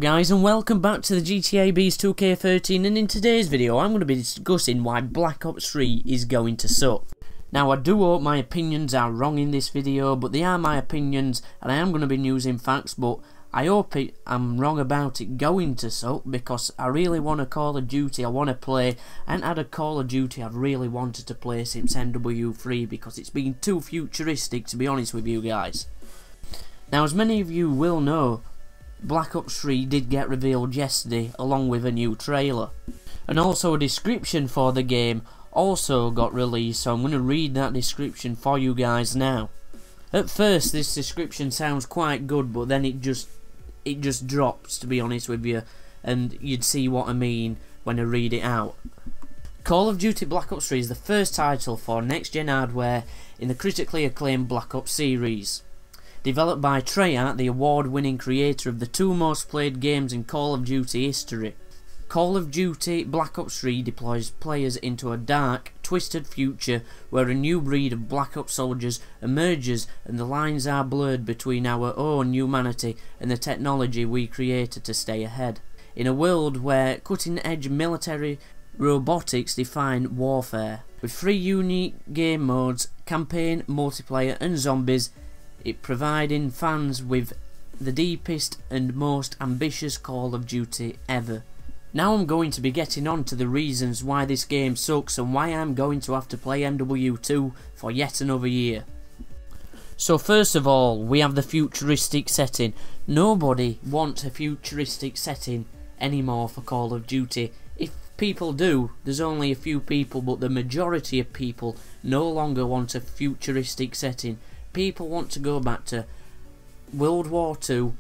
Hello guys and welcome back to the GTA Beast 2K13, and in today's video I'm going to be discussing why Black Ops 3 is going to suck. Now I do hope my opinions are wrong in this video, but they are my opinions and I am going to be using facts, but I hope I'm wrong about it going to suck, because I really want a Call of Duty I want to play, and had a Call of Duty I've really wanted to play since NW3 because it's been too futuristic, to be honest with you guys. Now, as many of you will know, Black Ops 3 did get revealed yesterday along with a new trailer, and also a description for the game also got released, so I'm going to read that description for you guys now. At first this description sounds quite good, but then it just drops, to be honest with you, and you'd see what I mean when I read it out. Call of Duty Black Ops 3 is the first title for next-gen hardware in the critically acclaimed Black Ops series. Developed by Treyarch, the award-winning creator of the two most played games in Call of Duty history. Call of Duty Black Ops 3 deploys players into a dark, twisted future where a new breed of Black Ops soldiers emerges and the lines are blurred between our own humanity and the technology we created to stay ahead. In a world where cutting-edge military robotics define warfare. With 3 unique game modes, campaign, multiplayer and zombies, it providing fans with the deepest and most ambitious Call of Duty ever. Now I'm going to be getting on to the reasons why this game sucks and why I'm going to have to play MW2 for yet another year. So first of all, we have the futuristic setting. Nobody wants a futuristic setting anymore for Call of Duty. If people do, there's only a few people, but the majority of people no longer want a futuristic setting. People want to go back to World War II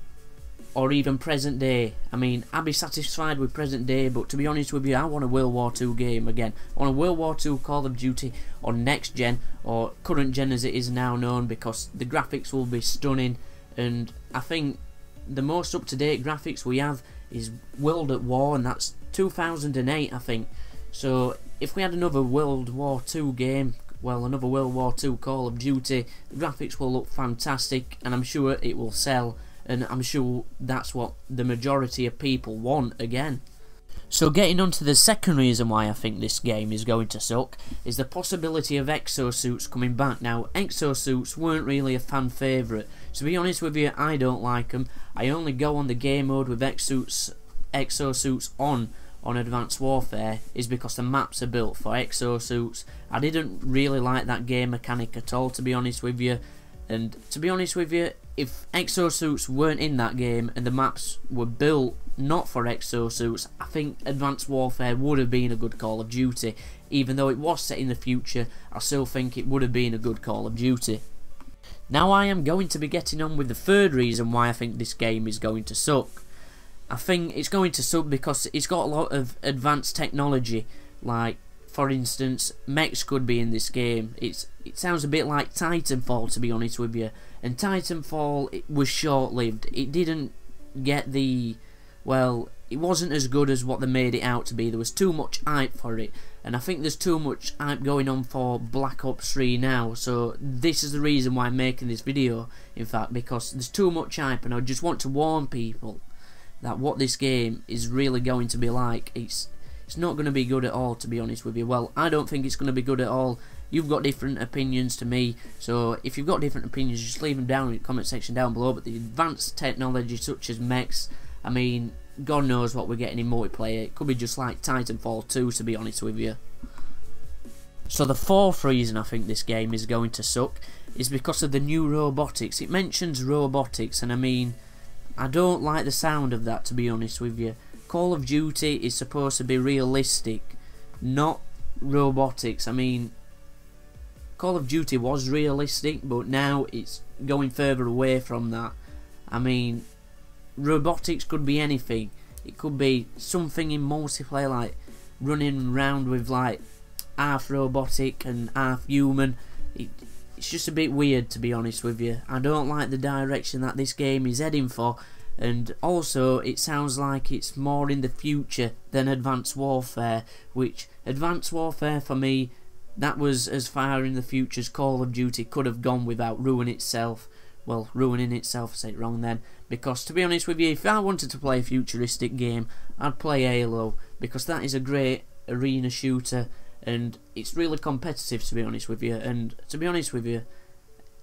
or even present day. I mean, I'd be satisfied with present day, but to be honest with you, I want a World War II game again. I want a World War II Call of Duty on next gen, or current gen as it is now known, because the graphics will be stunning, and I think the most up-to-date graphics we have is World at War, and that's 2008 I think. So if we had another World War II game, well, another World War II Call of Duty, the graphics will look fantastic and I'm sure it will sell, and I'm sure that's what the majority of people want again. So getting on to the second reason why I think this game is going to suck is the possibility of exosuits coming back. Now, exosuits weren't really a fan favourite. To be honest with you, I don't like them. I only go on the game mode with exosuits on Advanced Warfare is because the maps are built for exosuits. I didn't really like that game mechanic at all, to be honest with you, and to be honest with you, if exosuits weren't in that game and the maps were built not for exosuits, I think Advanced Warfare would have been a good Call of Duty. Even though it was set in the future, I still think it would have been a good Call of Duty. Now I am going to be getting on with the third reason why I think this game is going to suck. I think it's going to suck because it's got a lot of advanced technology, like, for instance, mechs could be in this game. It sounds a bit like Titanfall, to be honest with you, and Titanfall, it was short-lived. It didn't get the, well, it wasn't as good as what they made it out to be. There was too much hype for it, and I think there's too much hype going on for Black Ops 3 now, so this is the reason why I'm making this video, in fact, because there's too much hype, and I just want to warn people that what this game is really going to be like. It's not going to be good at all, to be honest with you. Well, I don't think it's going to be good at all. You've got different opinions to me, so if you've got different opinions, just leave them down in the comment section down below. But the advanced technology such as mechs, I mean, God knows what we're getting in multiplayer. It could be just like Titanfall 2, to be honest with you. So the fourth reason I think this game is going to suck is because of the new robotics. It mentions robotics, and I mean, I don't like the sound of that, to be honest with you. Call of Duty is supposed to be realistic, not robotics. I mean, Call of Duty was realistic, but now it's going further away from that. I mean, robotics could be anything. It could be something in multiplayer, like running around with like half robotic and half human. It's just a bit weird, to be honest with you. I don't like the direction that this game is heading for, and also it sounds like it's more in the future than Advanced Warfare, which Advanced Warfare for me, that was as far in the future as Call of Duty could have gone without ruining itself. well, ruining itself, I said it wrong then, because to be honest with you, if I wanted to play a futuristic game, I'd play Halo, because that is a great arena shooter, and it's really competitive, to be honest with you. And to be honest with you,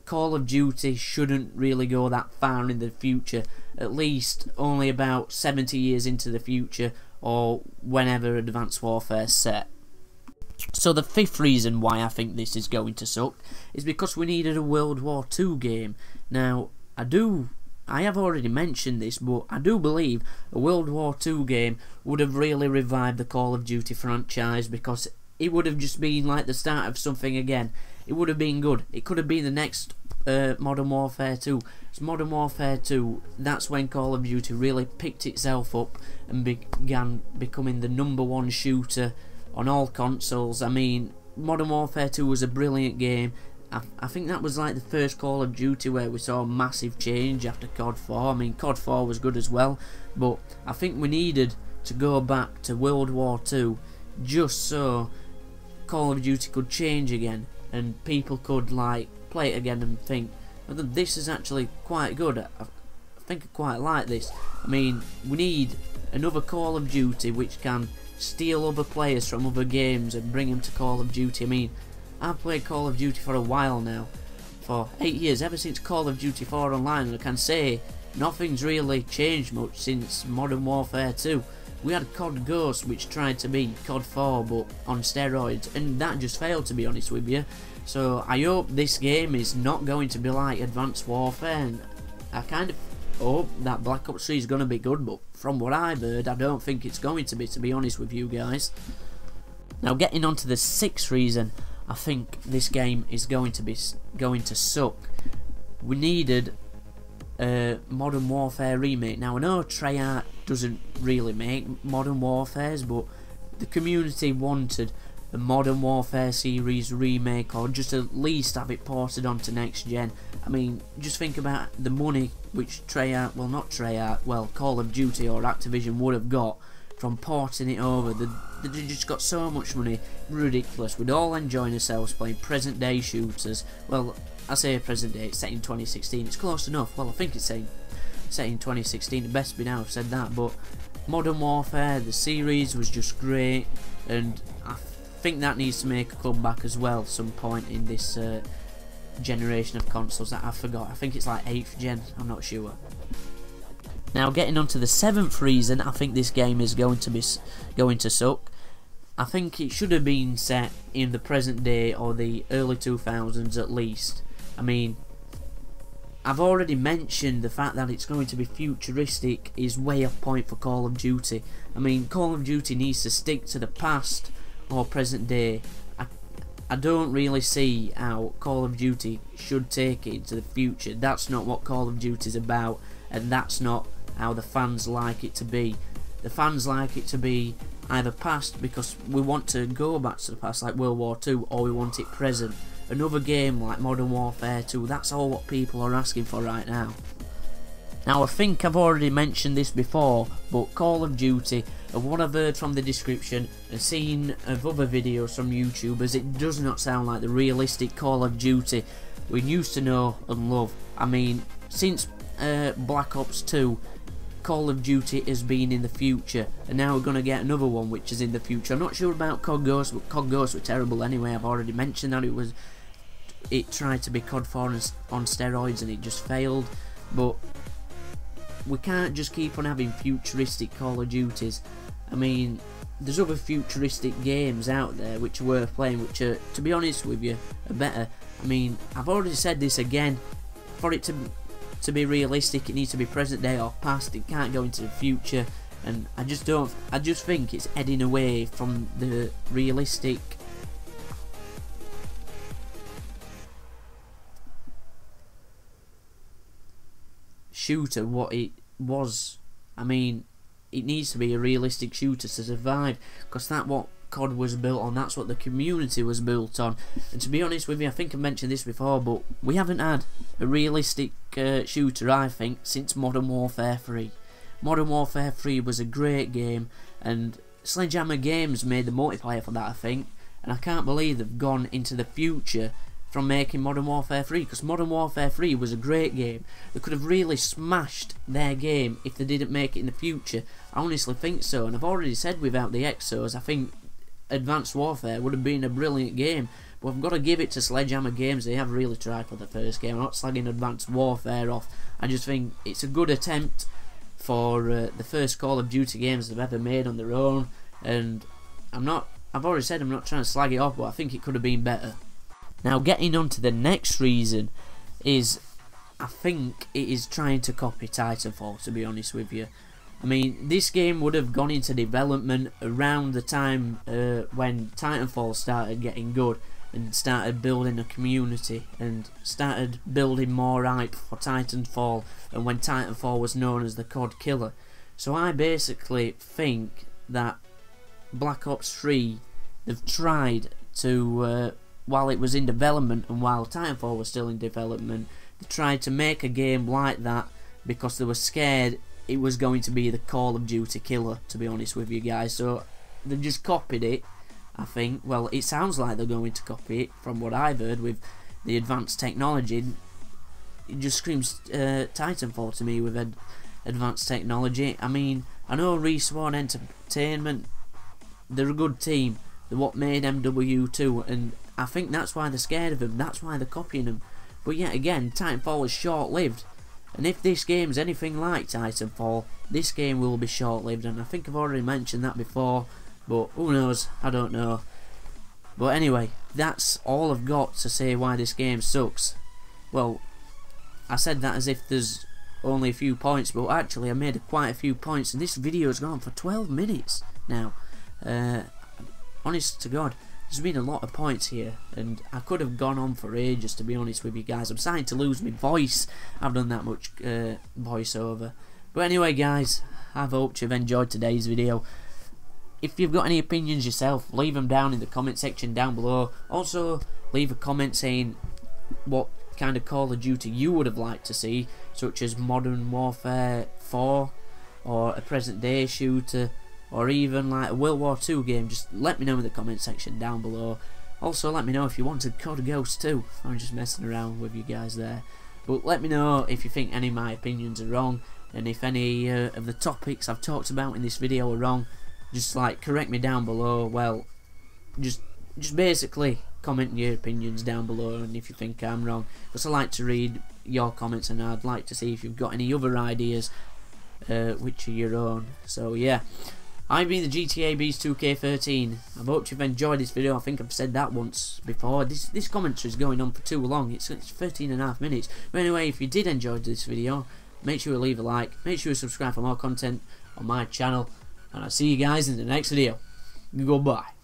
Call of Duty shouldn't really go that far in the future, at least only about 70 years into the future, or whenever Advanced Warfare's set. So the fifth reason why I think this is going to suck is because we needed a World War II game. Now, I have already mentioned this, but I do believe a World War II game would have really revived the Call of Duty franchise, because it would have just been like the start of something again. It would have been good. It could have been the next Modern Warfare 2. It's Modern Warfare 2, that's when Call of Duty really picked itself up and began becoming the #1 shooter on all consoles. I mean, Modern Warfare 2 was a brilliant game. I think that was like the first Call of Duty where we saw a massive change after COD 4. I mean, COD 4 was good as well, but I think we needed to go back to World War 2 just so Call of Duty could change again and people could like play it again and think, well, this is actually quite good. I think I quite like this. I mean, we need another Call of Duty which can steal other players from other games and bring them to Call of Duty. I mean, I've played Call of Duty for a while now, for 8 years, ever since Call of Duty 4 Online, and I can say nothing's really changed much since Modern Warfare 2. We had COD Ghost, which tried to be COD 4 but on steroids, and that just failed, to be honest with you. So I hope this game is not going to be like Advanced Warfare, and I kind of hope that Black Ops 3 is going to be good, but from what I've heard, I don't think it's going to be honest with you guys. Now, getting on to the sixth reason I think this game is going to suck. We needed a Modern Warfare remake. Now, I know Treyarch doesn't really make Modern Warfares, but the community wanted a Modern Warfare series remake, or just at least have it ported onto next gen. I mean, just think about the money which Treyarch, well, not Treyarch, well, Call of Duty or Activision would have got from porting it over. They just got so much money, ridiculous. We'd all enjoy ourselves playing present day shooters. Well, I say present day, it's set in 2016, it's close enough. Well, I think it's set in 2016, it best be now I've said that, but Modern Warfare, the series was just great, and I think that needs to make a comeback as well some point in this generation of consoles that I forgot. I think it's like 8th gen, I'm not sure. Now, getting on to the seventh reason I think this game is going to suck. I think it should have been set in the present day or the early 2000s at least. I mean, I've already mentioned the fact that it's going to be futuristic is way off point for Call of Duty. I mean, Call of Duty needs to stick to the past or present day. I don't really see how Call of Duty should take it into the future. That's not what Call of Duty is about, and that's not how the fans like it to be. The fans like it to be either past because we want to go back to the past like World War II, or we want it present. Another game like Modern Warfare 2, that's all what people are asking for right now. Now, I think I've already mentioned this before, but Call of Duty, and what I've heard from the description and seen of other videos from YouTubers, it does not sound like the realistic Call of Duty we used to know and love. I mean, since Black Ops 2, Call of Duty has been in the future, and now we're going to get another one which is in the future. I'm not sure about COD Ghost, but COD Ghost were terrible anyway. I've already mentioned that it tried to be COD 4 on steroids and it just failed. But we can't just keep on having futuristic Call of Duties. I mean, there's other futuristic games out there which are worth playing, which are, to be honest with you, are better. I mean, I've already said this again, for it to be realistic, it needs to be present day or past. It can't go into the future, and I just think it's heading away from the realistic shooter what it was. I mean, it needs to be a realistic shooter to survive, because that's what COD was built on, that's what the community was built on. And to be honest with you, I think I mentioned this before, but we haven't had a realistic shooter, I think, since Modern Warfare 3. Modern Warfare 3 was a great game, and Sledgehammer Games made the multiplayer for that, I think, and I can't believe they've gone into the future from making Modern Warfare 3, because Modern Warfare 3 was a great game. They could have really smashed their game if they didn't make it in the future. I honestly think so, and I've already said without the Exos, I think Advanced Warfare would have been a brilliant game. But I've got to give it to Sledgehammer Games. They have really tried for the first game. I'm not slagging Advanced Warfare off. I just think it's a good attempt for the first Call of Duty games they've ever made on their own. And I've already said I'm not trying to slag it off, but I think it could have been better. Now, getting on to the next reason is, I think it is trying to copy Titanfall, to be honest with you. I mean, this game would have gone into development around the time when Titanfall started getting good and started building a community and started building more hype for Titanfall, and when Titanfall was known as the COD killer. So I basically think that Black Ops 3, they've tried to, while it was in development and while Titanfall was still in development, they tried to make a game like that because they were scared it was going to be the Call of Duty killer, to be honest with you guys. So they've just copied it, I think. Well, it sounds like they're going to copy it from what I've heard with the advanced technology. It just screams Titanfall to me with advanced technology. I mean, I know Respawn Entertainment, they're a good team. They're what made MW2, and I think that's why they're scared of them. That's why they're copying them. But yet again, Titanfall is short-lived. And if this game's anything like Titanfall, this game will be short-lived. And I think I've already mentioned that before, but who knows? I don't know. But anyway, that's all I've got to say why this game sucks. Well, I said that as if there's only a few points, but actually I made quite a few points, and this video's gone for 12 minutes now. Honest to God, there's been a lot of points here, and I could have gone on for ages, to be honest with you guys. I'm starting to lose my voice. I've done that much voiceover. But anyway, guys, I've hoped you've enjoyed today's video. If you've got any opinions yourself, leave them down in the comment section down below. Also, leave a comment saying what kind of Call of Duty you would have liked to see, such as Modern Warfare 4, or a present day shooter, or even like a World War II game. Just let me know in the comment section down below. Also, let me know if you wanted COD Ghost 2. I'm just messing around with you guys there. But let me know if you think any of my opinions are wrong, and if any of the topics I've talked about in this video are wrong. Just like correct me down below. Well, just basically comment your opinions down below, and if you think I'm wrong, because I like to read your comments, and I'd like to see if you've got any other ideas which are your own. So yeah, I've been the GTA Beast 2K13. I hope you've enjoyed this video. I think I've said that once before. This commentary is going on for too long. It's 13.5 minutes. But anyway, if you did enjoy this video, make sure to leave a like, make sure to subscribe for more content on my channel, and I'll see you guys in the next video. Goodbye.